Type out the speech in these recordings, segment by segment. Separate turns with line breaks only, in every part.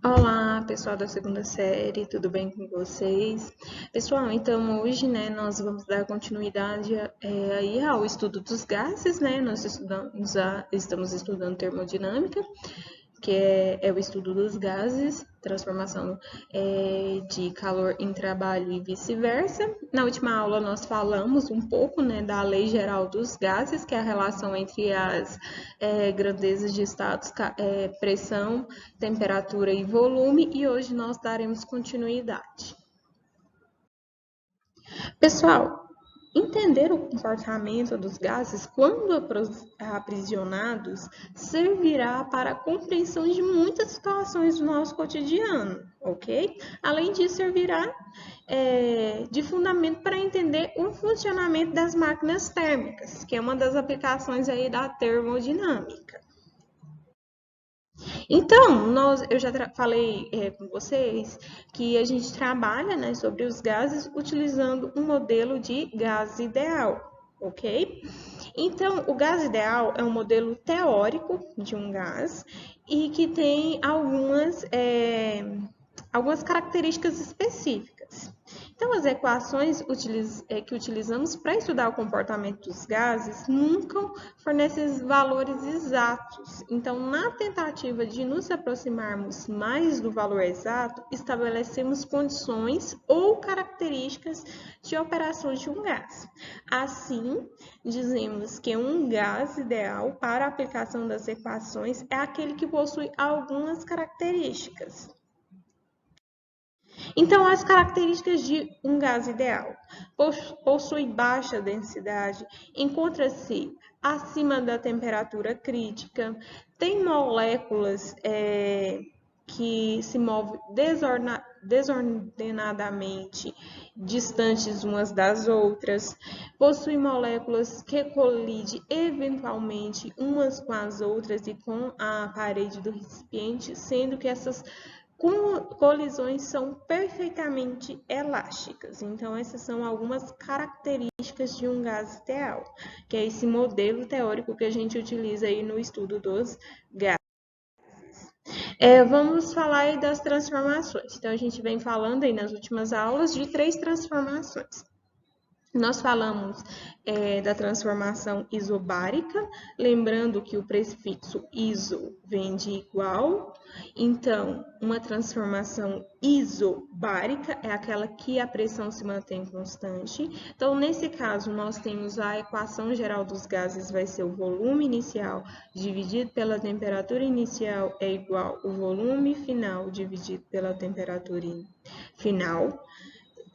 Olá, pessoal da segunda série, tudo bem com vocês? Pessoal, então hoje, nós vamos dar continuidade aí ao estudo dos gases, Nós estamos estudando termodinâmica, que é o estudo dos gases, transformação de calor em trabalho e vice-versa. Na última aula nós falamos um pouco, da lei geral dos gases, que é a relação entre as grandezas de estados, pressão, temperatura e volume, e hoje nós daremos continuidade. Pessoal, entender o comportamento dos gases quando aprisionados servirá para a compreensão de muitas situações do nosso cotidiano, ok? Além disso, servirá de fundamento para entender o funcionamento das máquinas térmicas, que é uma das aplicações aí da termodinâmica. Então, eu já falei com vocês que a gente trabalha, sobre os gases utilizando um modelo de gás ideal, ok? Então, o gás ideal é um modelo teórico de um gás e que tem algumas características específicas. Então, as equações que utilizamos para estudar o comportamento dos gases nunca fornecem valores exatos. Então, na tentativa de nos aproximarmos mais do valor exato, estabelecemos condições ou características de operação de um gás. Assim, dizemos que um gás ideal para a aplicação das equações é aquele que possui algumas características. Então, as características de um gás ideal: possui baixa densidade, encontra-se acima da temperatura crítica, tem moléculas que se movem desordenadamente distantes umas das outras, possui moléculas que colidem eventualmente umas com as outras e com a parede do recipiente, sendo que essas colisões são perfeitamente elásticas. Então, essas são algumas características de um gás ideal, que é esse modelo teórico que a gente utiliza aí no estudo dos gases. Vamos falar aí das transformações. Então, a gente vem falando aí nas últimas aulas de 3 transformações. Nós falamos da transformação isobárica, lembrando que o prefixo iso vem de igual. Então, uma transformação isobárica é aquela que a pressão se mantém constante. Então, nesse caso, nós temos a equação geral dos gases, vai ser o volume inicial dividido pela temperatura inicial é igual ao volume final dividido pela temperatura final.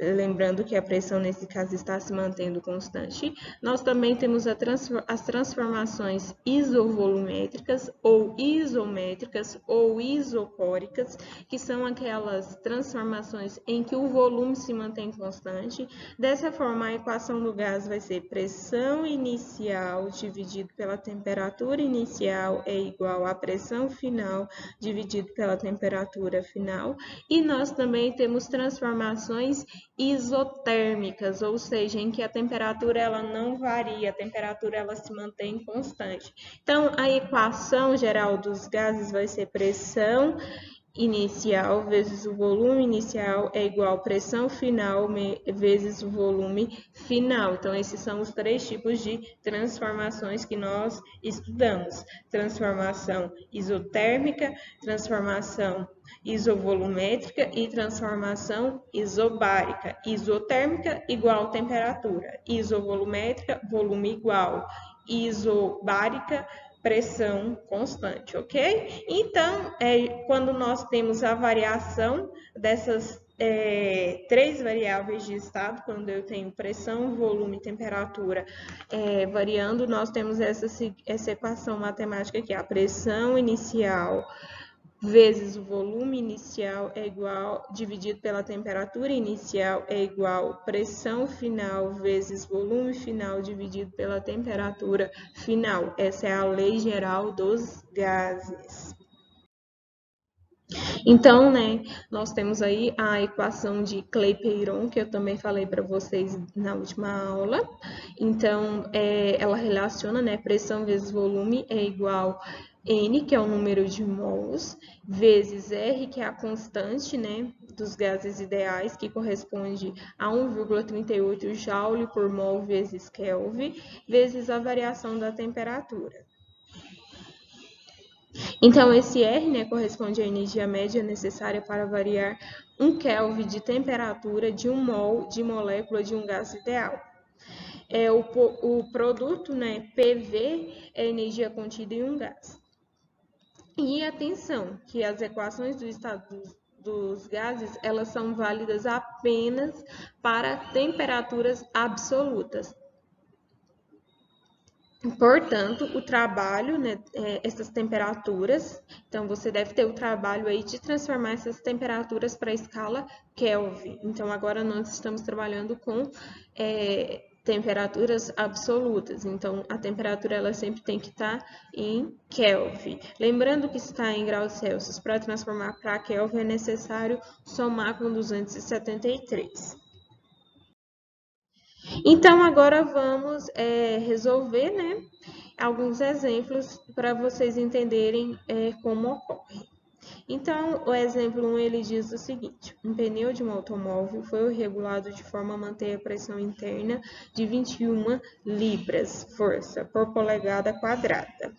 Lembrando que a pressão nesse caso está se mantendo constante. Nós também temos as transformações isovolumétricas ou isométricas ou isocóricas, que são aquelas transformações em que o volume se mantém constante. Dessa forma, a equação do gás vai ser pressão inicial dividido pela temperatura inicial é igual à pressão final dividido pela temperatura final. E nós também temos transformações isotérmicas, ou seja, em que a temperatura ela não varia, a temperatura ela se mantém constante. Então, a equação geral dos gases vai ser pressão inicial vezes o volume inicial é igual a pressão final vezes o volume final. Então, esses são os 3 tipos de transformações que nós estudamos: transformação isotérmica, transformação isovolumétrica e transformação isobárica. Isotérmica igual temperatura, isovolumétrica volume igual, isobárica pressão constante, ok? Então, quando nós temos a variação dessas 3 variáveis de estado, quando eu tenho pressão, volume e temperatura variando, nós temos essa equação matemática aqui: a pressão inicial vezes o volume inicial é igual, dividido pela temperatura inicial é igual pressão final vezes volume final dividido pela temperatura final. Essa é a lei geral dos gases. Então, nós temos aí a equação de Clapeyron, que eu também falei para vocês na última aula. Então, ela relaciona, pressão vezes volume é igual N, que é o número de mols, vezes R, que é a constante, né, dos gases ideais, que corresponde a 1,38 Joule por mol vezes Kelvin, vezes a variação da temperatura. Então, esse R, né, corresponde à energia média necessária para variar 1 Kelvin de temperatura de 1 mol de molécula de um gás ideal. O produto, né, PV, é a energia contida em um gás. E atenção, que as equações do estado dos gases, elas são válidas apenas para temperaturas absolutas. Portanto, o trabalho, né, essas temperaturas, então você deve ter o trabalho aí de transformar essas temperaturas para a escala Kelvin. Então, agora nós estamos trabalhando com temperaturas absolutas. Então, a temperatura ela sempre tem que estar em Kelvin. Lembrando que está em graus Celsius, para transformar para Kelvin é necessário somar com 273. Então, agora vamos resolver, né, alguns exemplos para vocês entenderem como ocorre. Então, o exemplo 1, ele diz o seguinte: um pneu de um automóvel foi regulado de forma a manter a pressão interna de 21 libras, força, por polegada quadrada,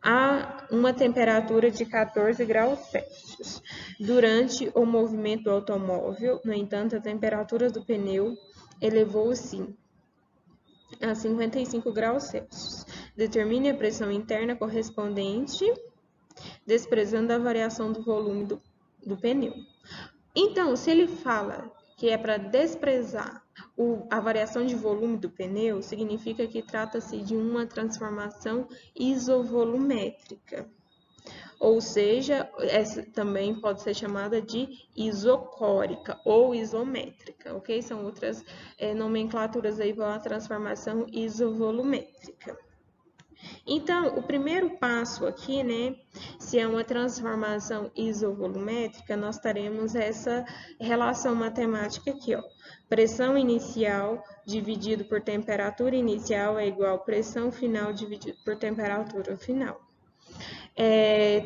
a uma temperatura de 14 graus Celsius. Durante o movimento do automóvel, no entanto, a temperatura do pneu elevou-se a 55 graus Celsius. Determine a pressão interna correspondente, desprezando a variação do volume do pneu. Então, se ele fala que é para desprezar a variação de volume do pneu, significa que trata-se de uma transformação isovolumétrica. Ou seja, essa também pode ser chamada de isocórica ou isométrica, ok? São outras nomenclaturas aí para a transformação isovolumétrica. Então, o primeiro passo aqui, né, se é uma transformação isovolumétrica, nós teremos essa relação matemática aqui, ó. Pressão inicial dividido por temperatura inicial é igual a pressão final dividido por temperatura final.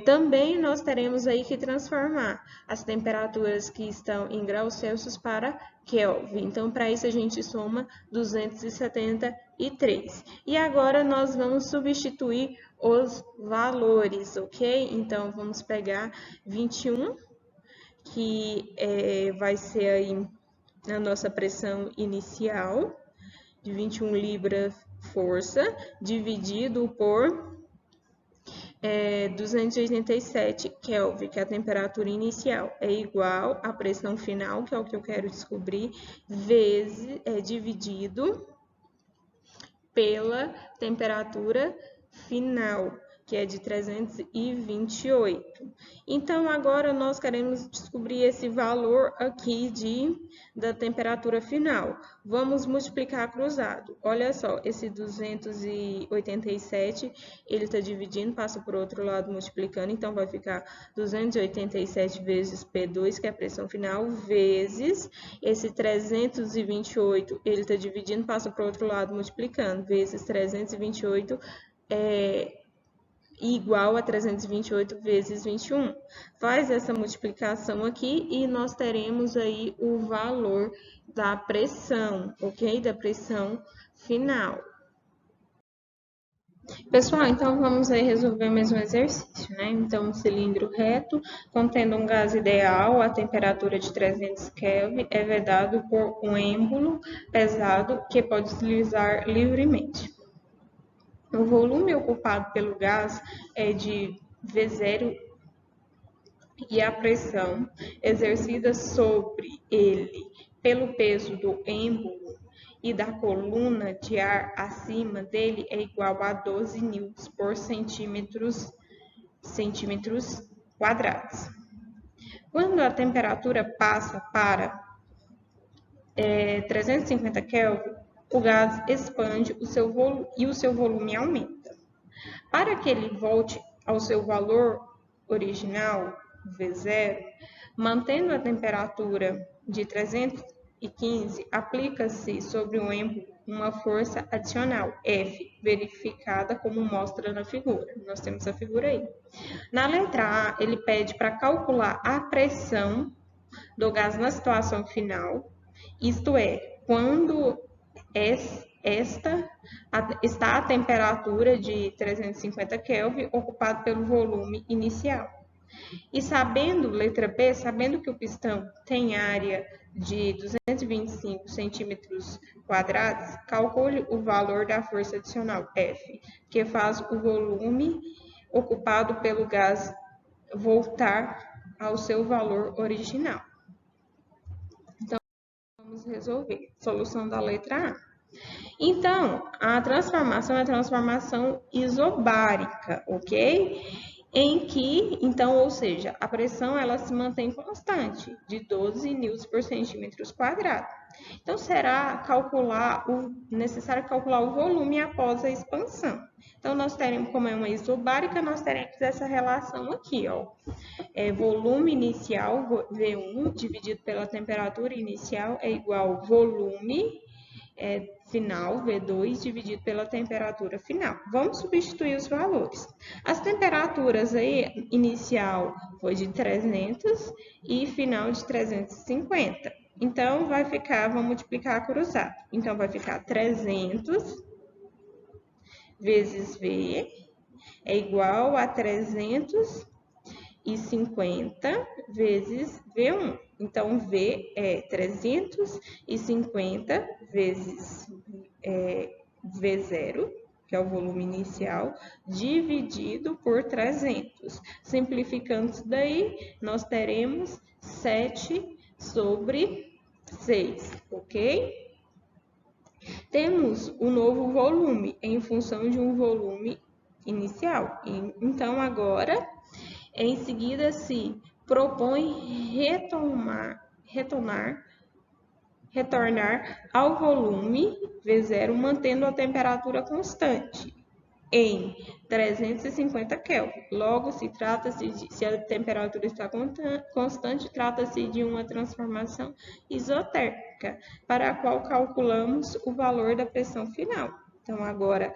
Também nós teremos aí que transformar as temperaturas que estão em graus Celsius para Kelvin. Então, para isso a gente soma 273. E agora nós vamos substituir os valores, ok? Então, vamos pegar 21, que vai ser aí a nossa pressão inicial, de 21 libras força, dividido por 287 Kelvin, que é a temperatura inicial, é igual à pressão final, que é o que eu quero descobrir, vezes, dividido pela temperatura final, que é de 328. Então, agora nós queremos descobrir esse valor aqui da temperatura final. Vamos multiplicar cruzado. Olha só, esse 287, ele está dividindo, passa por outro lado multiplicando, então vai ficar 287 vezes P2, que é a pressão final, vezes esse 328, ele está dividindo, passa por outro lado multiplicando, vezes 328 igual a 328 vezes 21. Faz essa multiplicação aqui e nós teremos aí o valor da pressão, ok? Da pressão final. Pessoal, então vamos aí resolver mais um exercício, né? Então, um cilindro reto contendo um gás ideal a temperatura de 300 Kelvin é vedado por um êmbolo pesado que pode deslizar livremente. O volume ocupado pelo gás é de V0 e a pressão exercida sobre ele pelo peso do êmbolo e da coluna de ar acima dele é igual a 12 newtons por centímetros quadrados. Quando a temperatura passa para 350 Kelvin, o gás expande e o seu volume aumenta. Para que ele volte ao seu valor original, V0, mantendo a temperatura de 350 e 15, aplica-se sobre o êmbolo uma força adicional, F, verificada como mostra na figura. Nós temos a figura aí. Na letra A, ele pede para calcular a pressão do gás na situação final, isto é, quando esta está a temperatura de 350 Kelvin ocupado pelo volume inicial. E sabendo, letra B, sabendo que o pistão tem área de 225 centímetros quadrados, calcule o valor da força adicional F, que faz o volume ocupado pelo gás voltar ao seu valor original. Então, vamos resolver. Solução da letra A. Então, a transformação é a transformação isobárica, ok? Em que, então, ou seja, a pressão ela se mantém constante, de 12 newtons por centímetros quadrados. Então, será necessário calcular o volume após a expansão. Então, nós teremos, como é uma isobárica, nós teremos essa relação aqui, ó. Volume inicial, V1, dividido pela temperatura inicial, é igual ao volume final, V2, dividido pela temperatura final. Vamos substituir os valores. As temperaturas aí, inicial foi de 300 e final de 350. Então, vai ficar, vamos multiplicar cruzado. Então, vai ficar 300 vezes V é igual a 350 vezes V1. Então, V é 350 vezes V0, que é o volume inicial, dividido por 300. Simplificando isso daí, nós teremos 7 sobre 6, ok? Temos o novo volume em função de um volume inicial. Então, agora, em seguida, se propõe retornar ao volume V0, mantendo a temperatura constante em 350 Kelvin. Logo, se a temperatura está constante, trata-se de uma transformação isotérmica, para a qual calculamos o valor da pressão final. Então, agora,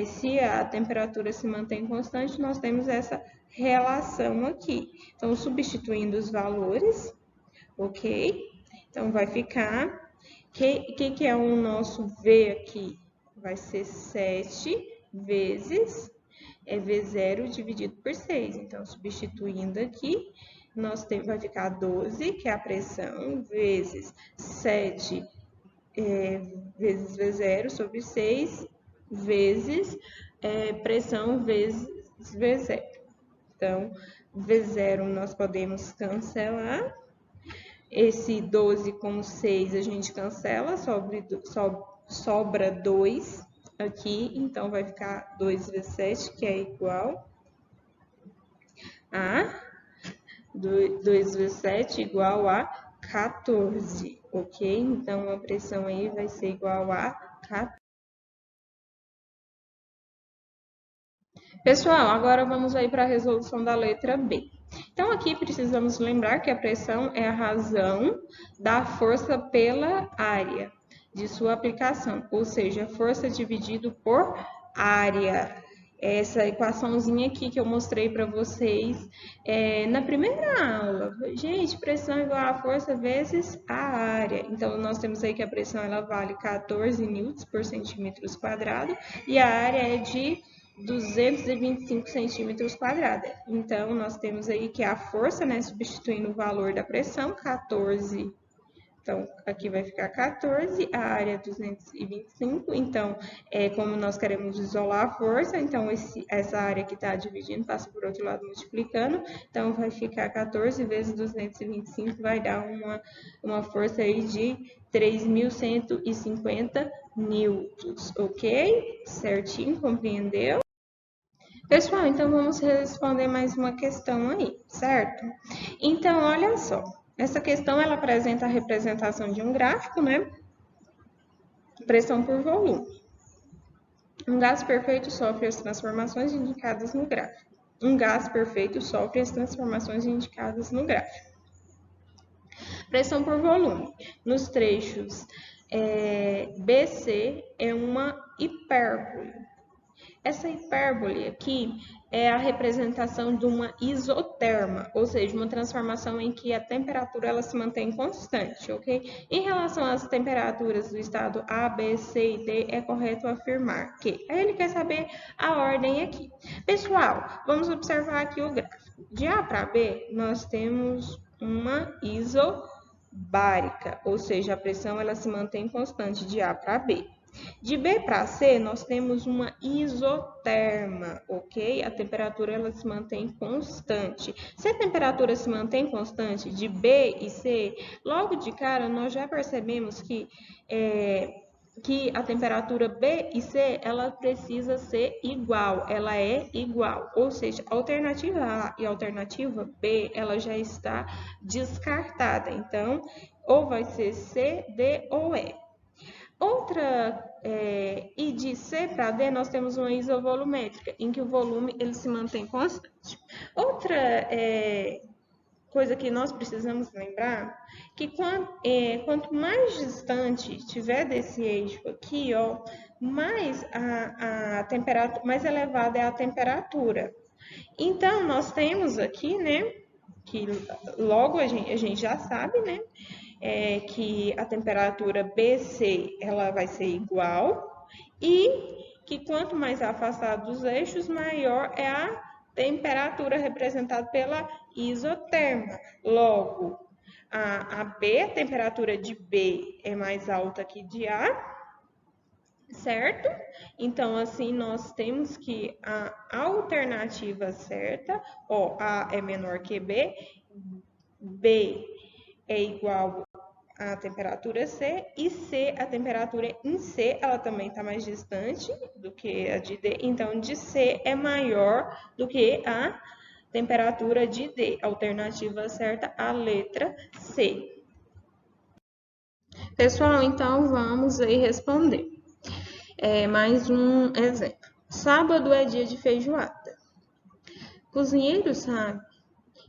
se a temperatura se mantém constante, nós temos essa relação aqui. Então, substituindo os valores, ok? Então, vai ficar... que é o nosso V aqui? Vai ser 7 vezes V0 dividido por 6. Então, substituindo aqui, vai ficar 12, que é a pressão, vezes 7 vezes V0 sobre 6, vezes pressão vezes V0. Então, V0 nós podemos cancelar. Esse 12 com 6 a gente cancela, sobra 2 aqui. Então, vai ficar 2 vezes 7, que é igual a 2 vezes 7 igual a 14, ok? Então, a pressão aí vai ser igual a 14. Pessoal, agora vamos aí para a resolução da letra B. Então, aqui precisamos lembrar que a pressão é a razão da força pela área de sua aplicação, ou seja, força dividido por área. Essa equaçãozinha aqui que eu mostrei para vocês na primeira aula. Gente, pressão igual a força vezes a área. Então, nós temos aí que a pressão ela vale 14 newtons por centímetros quadrado e a área é de 225 centímetros quadrados. Então, nós temos aí que a força, né, substituindo o valor da pressão, 14. Então, aqui vai ficar 14, a área é 225. Então, como nós queremos isolar a força, então essa área que está dividindo passa por outro lado multiplicando. Então, vai ficar 14 vezes 225, vai dar uma força aí de 3.150 newtons, ok? Certinho, compreendeu? Pessoal, então vamos responder mais uma questão aí, certo? Então, olha só. Essa questão, ela apresenta a representação de um gráfico, né? Pressão por volume. Um gás perfeito sofre as transformações indicadas no gráfico. Um gás perfeito sofre as transformações indicadas no gráfico. Pressão por volume. Nos trechos BC é uma hipérbole. Essa hipérbole aqui é a representação de uma isoterma, ou seja, uma transformação em que a temperatura ela se mantém constante, ok? Em relação às temperaturas do estado A, B, C e D, é correto afirmar que... Aí ele quer saber a ordem aqui. Pessoal, vamos observar aqui o gráfico. De A para B, nós temos uma isobárica, ou seja, a pressão ela se mantém constante de A para B. De B para C, nós temos uma isoterma, ok? A temperatura ela se mantém constante. Se a temperatura se mantém constante de B e C, logo de cara nós já percebemos que a temperatura B e C ela precisa ser igual, ela é igual, ou seja, a alternativa A e a alternativa B ela já está descartada. Então, ou vai ser C, D ou E. E de C para D, nós temos uma isovolumétrica, em que o volume ele se mantém constante. Outra coisa que nós precisamos lembrar, que quanto mais distante estiver desse eixo aqui, ó, mais elevada é a temperatura. Então, nós temos aqui, né, que logo a gente já sabe, né, que a temperatura BC ela vai ser igual e que quanto mais afastado dos eixos, maior é a temperatura representada pela isoterma. Logo, a B, a temperatura de B é mais alta que de A, certo? Então, assim, nós temos que a alternativa certa, ó, A é menor que B, B é igual a temperatura C, e C, a temperatura em C, ela também está mais distante do que a de D, então de C é maior do que a temperatura de D. Alternativa certa, a letra C. Pessoal, então vamos aí responder. Mais um exemplo. Sábado é dia de feijoada. Cozinheiro sabe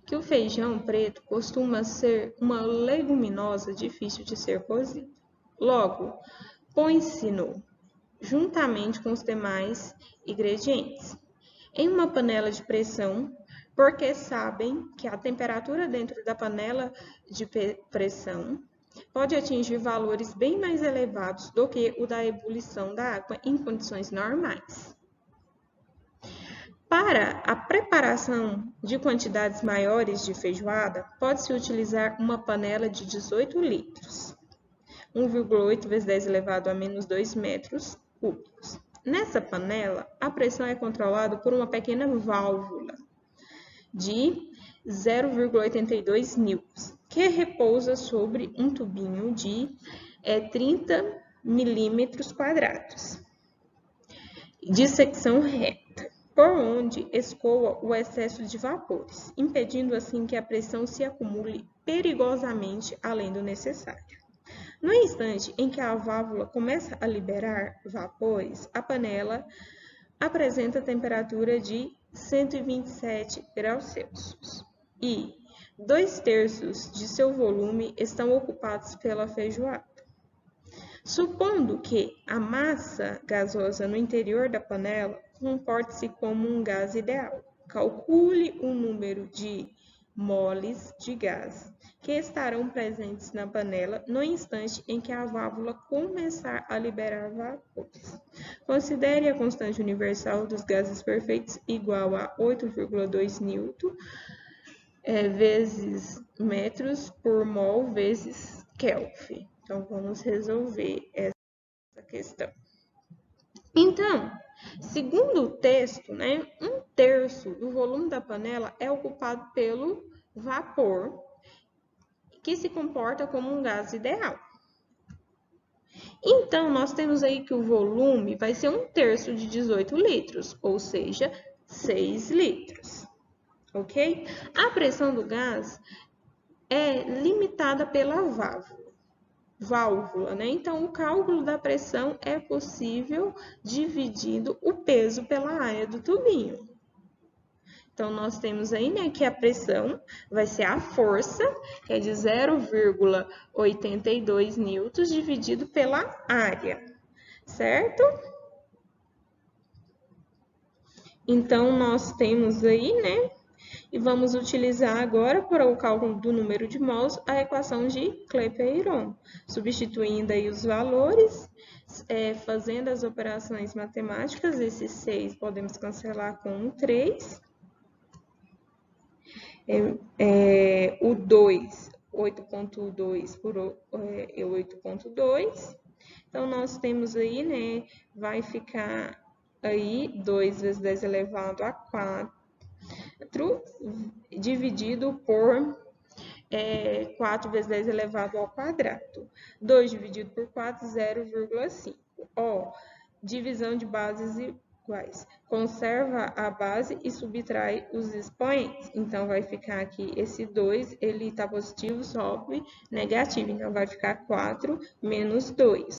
que o feijão preto costuma ser uma leguminosa difícil de ser cozido. Logo, põe-se-no juntamente com os demais ingredientes em uma panela de pressão, porque sabem que a temperatura dentro da panela de pressão pode atingir valores bem mais elevados do que o da ebulição da água em condições normais. Para a preparação de quantidades maiores de feijoada, pode-se utilizar uma panela de 18 litros, 1,8 vezes 10 elevado a menos 2 metros cúbicos. Nessa panela, a pressão é controlada por uma pequena válvula de 0,82 newtons, que repousa sobre um tubinho de 30 milímetros quadrados, de secção reta, por onde escoa o excesso de vapores, impedindo assim que a pressão se acumule perigosamente além do necessário. No instante em que a válvula começa a liberar vapores, a panela apresenta temperatura de 127 graus Celsius e 2/3 de seu volume estão ocupados pela feijoada. Supondo que a massa gasosa no interior da panela comporte-se como um gás ideal, calcule o número de moles de gás que estarão presentes na panela no instante em que a válvula começar a liberar vapores. Considere a constante universal dos gases perfeitos igual a 8,2 newton vezes metros por mol vezes Kelvin. Então, vamos resolver essa questão. Então, segundo o texto, né, 1/3 do volume da panela é ocupado pelo vapor, que se comporta como um gás ideal. Então, nós temos aí que o volume vai ser 1/3 de 18 litros, ou seja, 6 litros, ok? A pressão do gás é limitada pela válvula, né? Então, o cálculo da pressão é possível dividindo o peso pela área do tubinho. Então, nós temos aí, né, que a pressão vai ser a força, que é de 0,82 newtons dividido pela área, certo? Então, nós temos aí, né, e vamos utilizar agora, para o cálculo do número de mols, a equação de Clapeyron, substituindo aí os valores, fazendo as operações matemáticas, esses 6 podemos cancelar com um 3, o 2, 8,2 por 8,2. Então, nós temos aí, né, vai ficar aí 2 vezes 10 elevado a 4, dividido por 4 vezes 10 elevado ao quadrado. 2 dividido por 4, 0,5. Ó, divisão de bases iguais. Conserva a base e subtrai os expoentes. Então, vai ficar aqui esse 2, ele está positivo, sobe negativo. Então, vai ficar 4 menos 2.